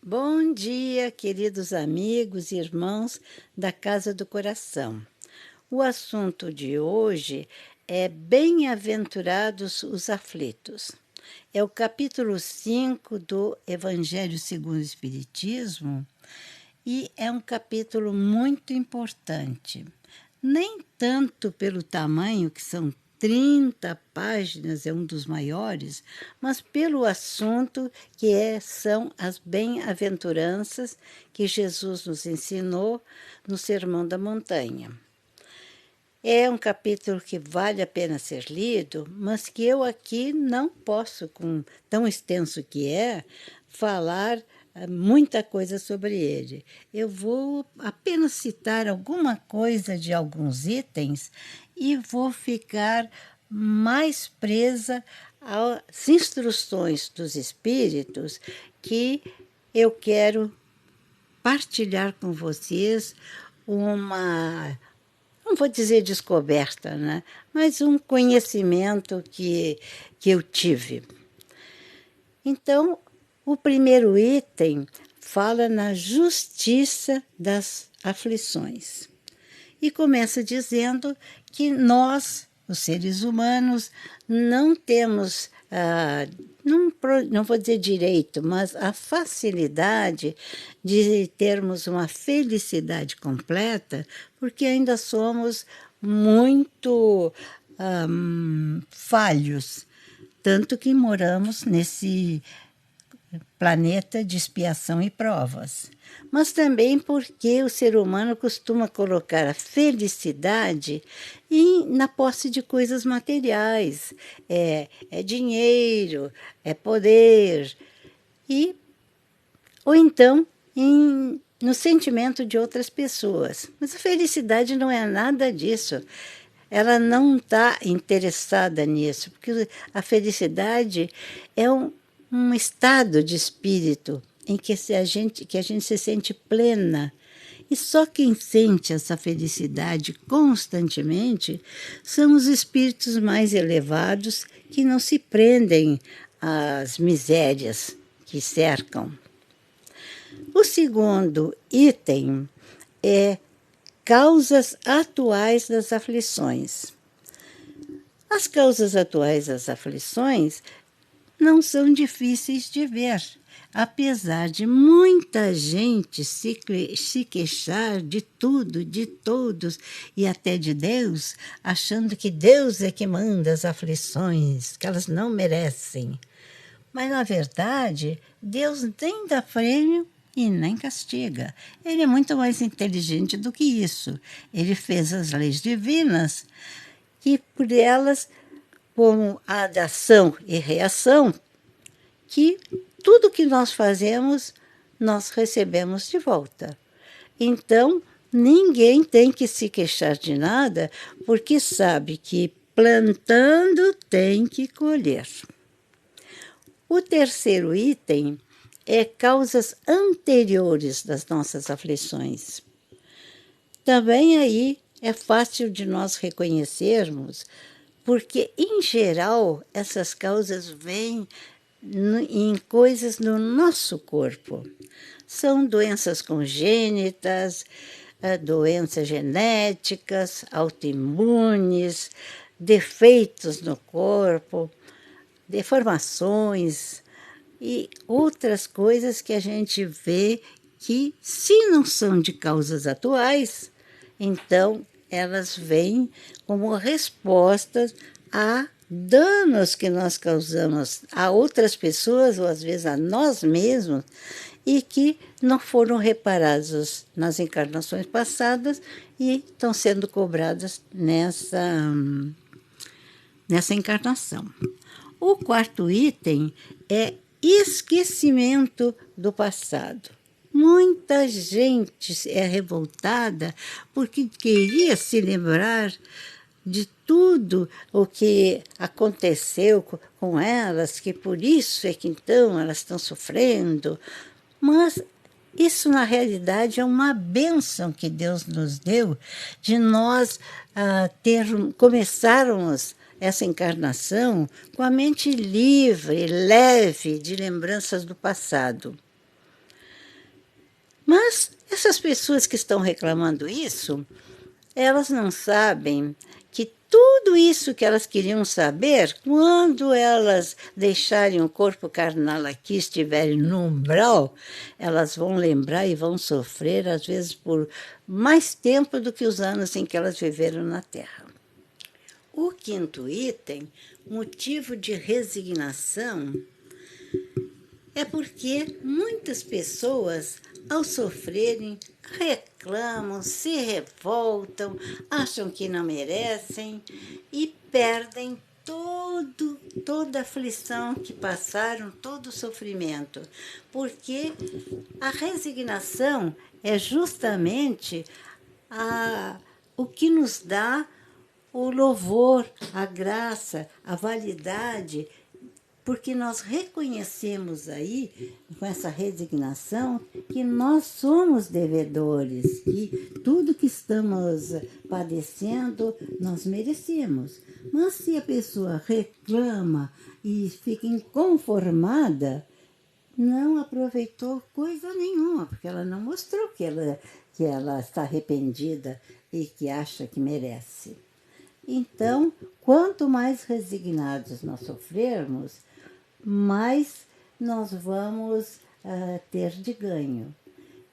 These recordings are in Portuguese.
Bom dia, queridos amigos e irmãos da Casa do Coração. O assunto de hoje é Bem-aventurados os aflitos. É o capítulo 5 do Evangelho segundo o Espiritismo e é um capítulo muito importante. Nem tanto pelo tamanho, que são 30 páginas, é um dos maiores, mas pelo assunto são as bem-aventuranças que Jesus nos ensinou no Sermão da Montanha. É um capítulo que vale a pena ser lido, mas que eu aqui não posso, com tão extenso que é, falar muita coisa sobre ele. Eu vou apenas citar alguma coisa de alguns itens e vou ficar mais presa às instruções dos espíritos que eu quero partilhar com vocês uma, não vou dizer descoberta, né? Mas um conhecimento que eu tive. Então, o primeiro item fala na justiça das aflições. E começa dizendo que nós, os seres humanos, não temos, não vou dizer direito, mas a facilidade de termos uma felicidade completa, porque ainda somos muito falhos, tanto que moramos nesse planeta de expiação e provas. Mas também porque o ser humano costuma colocar a felicidade na posse de coisas materiais. É dinheiro, é poder, ou então no sentimento de outras pessoas. Mas a felicidade não é nada disso. Ela não está interessada nisso, porque a felicidade é um estado de espírito em que a gente se sente plena. E só quem sente essa felicidade constantemente são os espíritos mais elevados que não se prendem às misérias que cercam. O segundo item é causas atuais das aflições. As causas atuais das aflições não são difíceis de ver, apesar de muita gente se queixar de tudo, de todos e até de Deus, achando que Deus é que manda as aflições, que elas não merecem. Mas, na verdade, Deus nem dá prêmio e nem castiga. Ele é muito mais inteligente do que isso. Ele fez as leis divinas e, por elas, como a de ação e reação, que tudo que nós fazemos, nós recebemos de volta. Então, ninguém tem que se queixar de nada, porque sabe que plantando tem que colher. O terceiro item é causas anteriores das nossas aflições. Também aí é fácil de nós reconhecermos, porque, em geral, essas causas vêm em coisas no nosso corpo. São doenças congênitas, doenças genéticas, autoimunes, defeitos no corpo, deformações e outras coisas que a gente vê que, se não são de causas atuais, então elas vêm como respostas a danos que nós causamos a outras pessoas, ou às vezes a nós mesmos, e que não foram reparados nas encarnações passadas e estão sendo cobradas nessa encarnação. O quarto item é esquecimento do passado. Muita gente é revoltada porque queria se lembrar de tudo o que aconteceu com elas, que por isso é que então elas estão sofrendo. Mas isso, na realidade, é uma bênção que Deus nos deu de nós começarmos essa encarnação com a mente livre, leve de lembranças do passado. Mas essas pessoas que estão reclamando isso, elas não sabem que tudo isso que elas queriam saber, quando elas deixarem o corpo carnal aqui, estiverem no umbral, elas vão lembrar e vão sofrer, às vezes, por mais tempo do que os anos em que elas viveram na Terra. O quinto item, motivo de resignação, é porque muitas pessoas, ao sofrerem, reclamam, se revoltam, acham que não merecem e perdem toda a aflição que passaram, todo o sofrimento. Porque a resignação é justamente o que nos dá o louvor, a graça, a validade, porque nós reconhecemos aí, com essa resignação, que nós somos devedores, que tudo que estamos padecendo, nós merecemos. Mas se a pessoa reclama e fica inconformada, não aproveitou coisa nenhuma, porque ela não mostrou que ela está arrependida e que acha que merece. Então, quanto mais resignados nós sofrermos, mais nós vamos ter de ganho.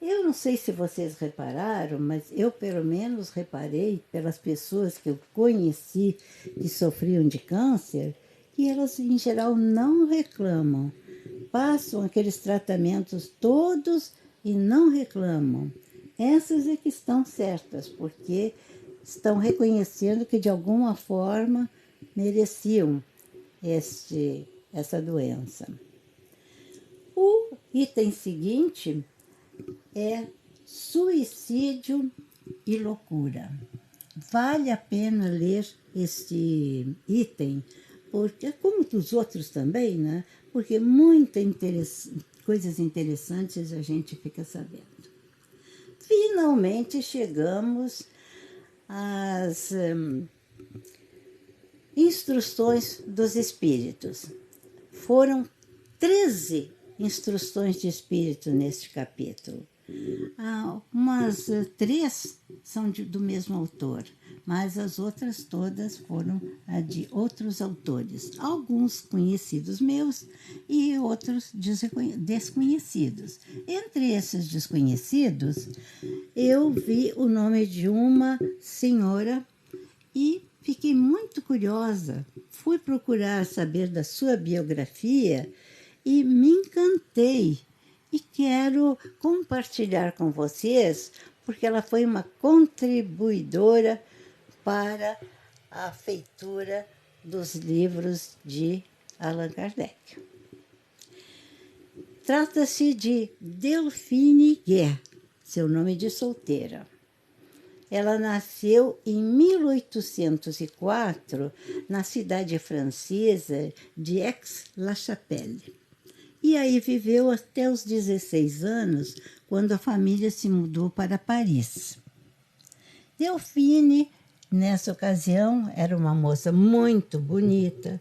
Eu não sei se vocês repararam, mas eu pelo menos reparei pelas pessoas que eu conheci que sofriam de câncer, que elas em geral não reclamam. Passam aqueles tratamentos todos e não reclamam. Essas é que estão certas, porque estão reconhecendo que de alguma forma mereciam essa doença. O item seguinte é suicídio e loucura. Vale a pena ler este item, porque, como dos outros também, né? Porque coisas interessantes a gente fica sabendo. Finalmente chegamos às instruções dos espíritos. Foram 13 instruções de espírito neste capítulo. Umas 3 são do mesmo autor, mas as outras todas foram de outros autores. Alguns conhecidos meus e outros desconhecidos. Entre esses desconhecidos, eu vi o nome de uma senhora e fiquei muito curiosa. Fui procurar saber da sua biografia e me encantei. E quero compartilhar com vocês, porque ela foi uma contribuidora para a feitura dos livros de Allan Kardec. Trata-se de Delphine Guer, seu nome de solteira. Ela nasceu em 1804, na cidade francesa de Aix-la-Chapelle. E aí viveu até os 16 anos, quando a família se mudou para Paris. Delphine, nessa ocasião, era uma moça muito bonita,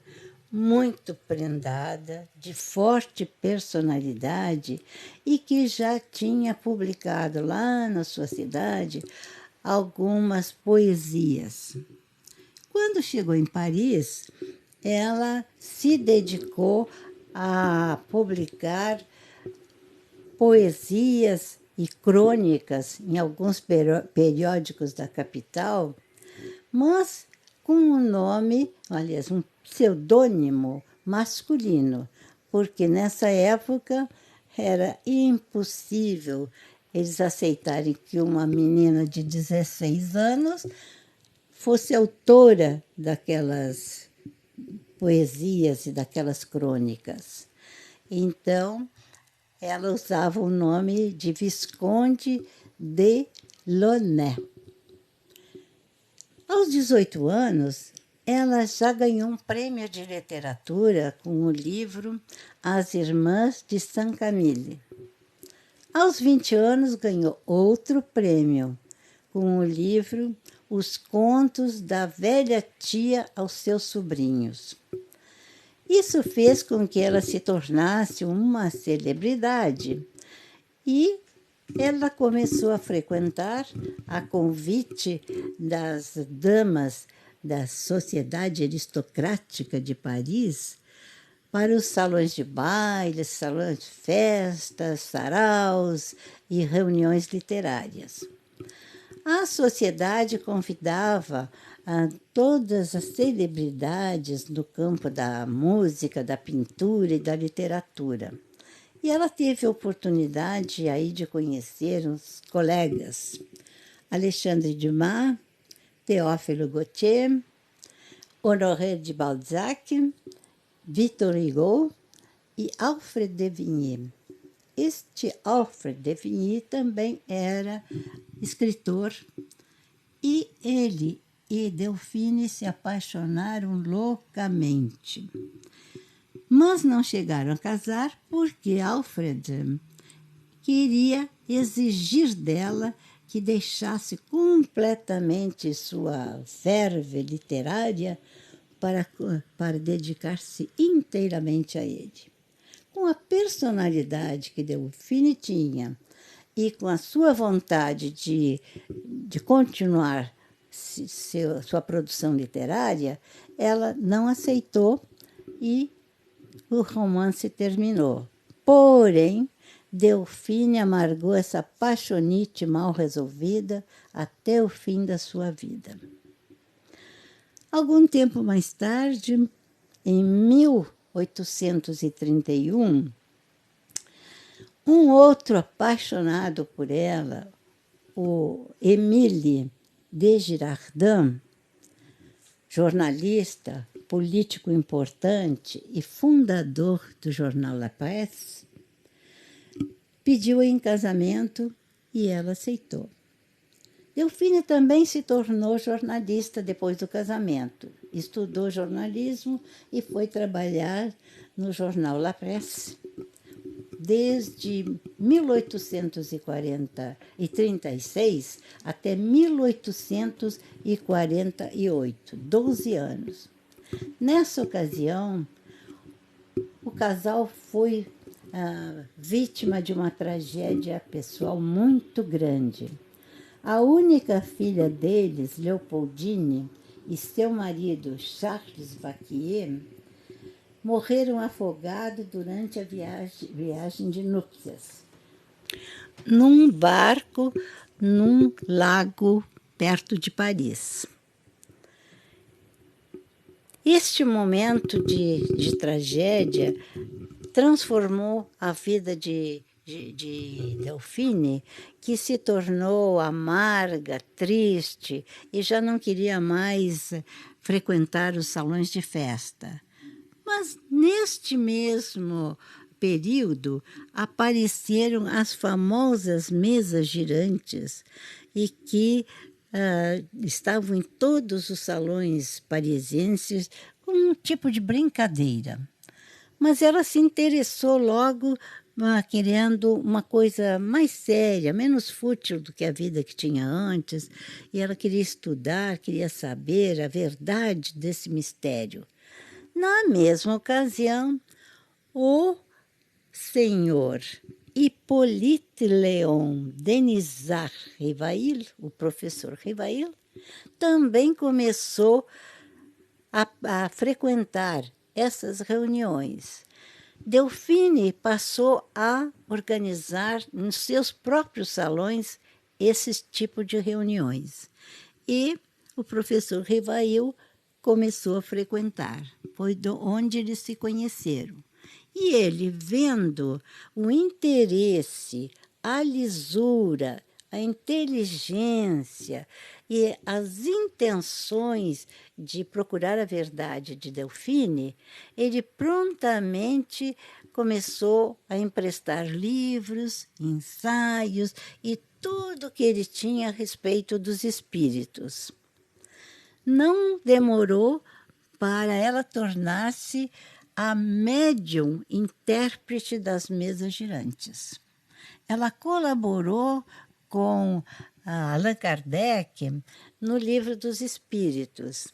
muito prendada, de forte personalidade e que já tinha publicado lá na sua cidade algumas poesias. Quando chegou em Paris, ela se dedicou a publicar poesias e crônicas em alguns periódicos da capital, mas com um nome, aliás, um pseudônimo masculino, porque nessa época era impossível eles aceitarem que uma menina de 16 anos fosse autora daquelas poesias e daquelas crônicas. Então, ela usava o nome de Visconde de Launay. Aos 18 anos, ela já ganhou um prêmio de literatura com o livro As Irmãs de Saint-Camille. Aos 20 anos, ganhou outro prêmio com o livro Os Contos da Velha Tia aos Seus Sobrinhos. Isso fez com que ela se tornasse uma celebridade e ela começou a frequentar, a convite das damas da sociedade aristocrática de Paris, para os salões de baile, salões de festas, saraus e reuniões literárias. A sociedade convidava a todas as celebridades no campo da música, da pintura e da literatura. E ela teve a oportunidade aí de conhecer uns colegas, Alexandre Dumas, Théophile Gautier, Honoré de Balzac, Victor Hugo e Alfred de Vigny. Este Alfred de Vigny também era escritor e ele e Delphine se apaixonaram loucamente. Mas não chegaram a casar porque Alfred queria exigir dela que deixasse completamente sua verve literária para dedicar-se inteiramente a ele. Com a personalidade que Delphine tinha e com a sua vontade de continuar sua produção literária, ela não aceitou e o romance terminou. Porém, Delphine amargou essa paixonite mal resolvida até o fim da sua vida. Algum tempo mais tarde, em 1831, um outro apaixonado por ela, o Émile de Girardin, jornalista, político importante e fundador do jornal La Presse, pediu-a em casamento e ela aceitou. Delphine também se tornou jornalista depois do casamento. Estudou jornalismo e foi trabalhar no jornal La Presse desde 1836 até 1848, 12 anos. Nessa ocasião, o casal foi vítima de uma tragédia pessoal muito grande. A única filha deles, Leopoldine, e seu marido, Charles Vaquier, morreram afogados durante a viagem de núpcias, num barco, num lago perto de Paris. Este momento de tragédia transformou a vida de Delphine, que se tornou amarga, triste e já não queria mais frequentar os salões de festa. Mas neste mesmo período apareceram as famosas mesas girantes e que estavam em todos os salões parisienses como um tipo de brincadeira. Mas ela se interessou logo querendo uma coisa mais séria, menos fútil do que a vida que tinha antes, e ela queria estudar, queria saber a verdade desse mistério. Na mesma ocasião, o senhor Hippolyte Léon Denisard Rivail, o professor Rivail, também começou a frequentar essas reuniões. Delphine passou a organizar nos seus próprios salões esse tipo de reuniões. E o professor Rivail começou a frequentar. Foi onde eles se conheceram. E ele, vendo o interesse, a lisura, a inteligência e as intenções de procurar a verdade de Delphine, ele prontamente começou a emprestar livros, ensaios e tudo que ele tinha a respeito dos espíritos. Não demorou para ela tornar-se a médium intérprete das mesas girantes. Ela colaborou com Allan Kardec no Livro dos Espíritos.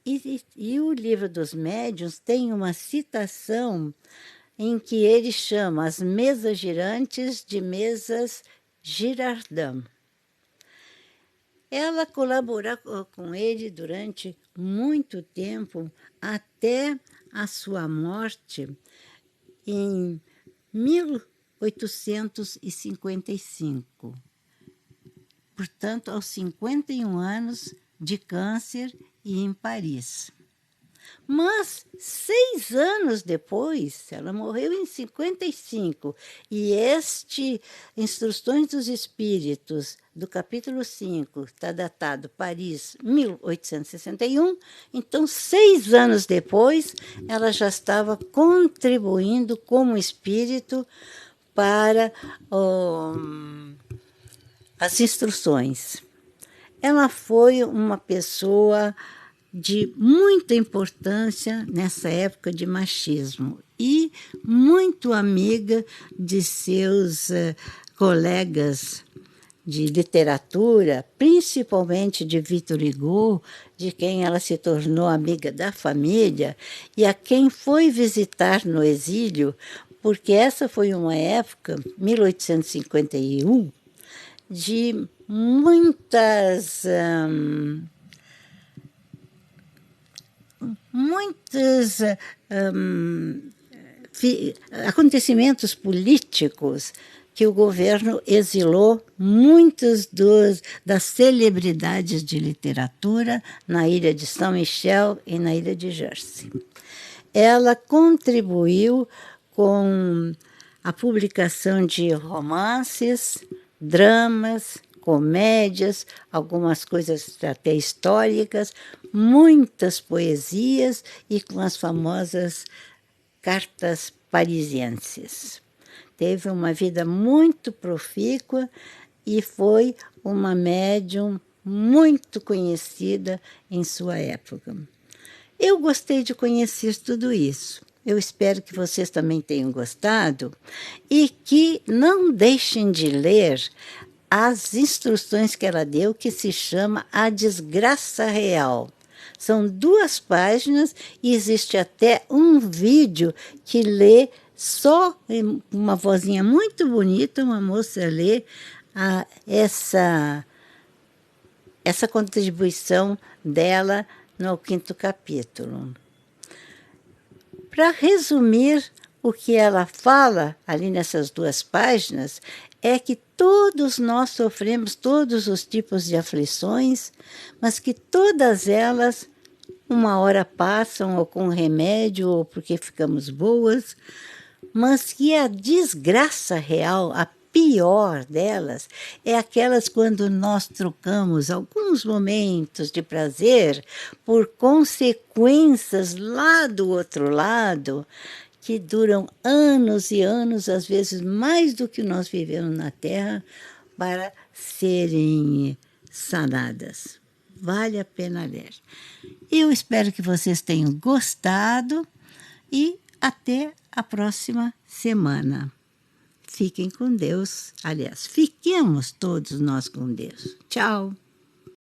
E o Livro dos Médiuns tem uma citação em que ele chama as mesas girantes de mesas Girardin. Ela colaborou com ele durante muito tempo, até a sua morte em 1855. Portanto, aos 51 anos de câncer e em Paris. Mas 6 anos depois, ela morreu em 55, e Instruções dos Espíritos, do capítulo 5, está datado Paris, 1861, então 6 anos depois, ela já estava contribuindo como espírito para as instruções. Ela foi uma pessoa de muita importância nessa época de machismo e muito amiga de seus colegas de literatura, principalmente de Victor Hugo, de quem ela se tornou amiga da família e a quem foi visitar no exílio, porque essa foi uma época, 1851, de muitos acontecimentos políticos que o governo exilou muitas das celebridades de literatura na ilha de São Michel e na ilha de Jersey. Ela contribuiu com a publicação de romances, dramas, comédias, algumas coisas até históricas, muitas poesias e com as famosas cartas parisienses. Teve uma vida muito profícua e foi uma médium muito conhecida em sua época. Eu gostei de conhecer tudo isso. Eu espero que vocês também tenham gostado e que não deixem de ler as instruções que ela deu, que se chama A Desgraça Real. São 2 páginas e existe até um vídeo que lê só uma vozinha muito bonita, uma moça lê essa contribuição dela no 5º capítulo. Para resumir, o que ela fala ali nessas 2 páginas é que todos nós sofremos todos os tipos de aflições, mas que todas elas, uma hora passam ou com remédio ou porque ficamos boas, mas que a desgraça real, a pior delas, é aquelas quando nós trocamos alguns momentos de prazer por consequências lá do outro lado, que duram anos e anos, às vezes mais do que nós vivemos na Terra, para serem sanadas. Vale a pena ler. Eu espero que vocês tenham gostado e até a próxima semana. Fiquem com Deus. Aliás, fiquemos todos nós com Deus. Tchau!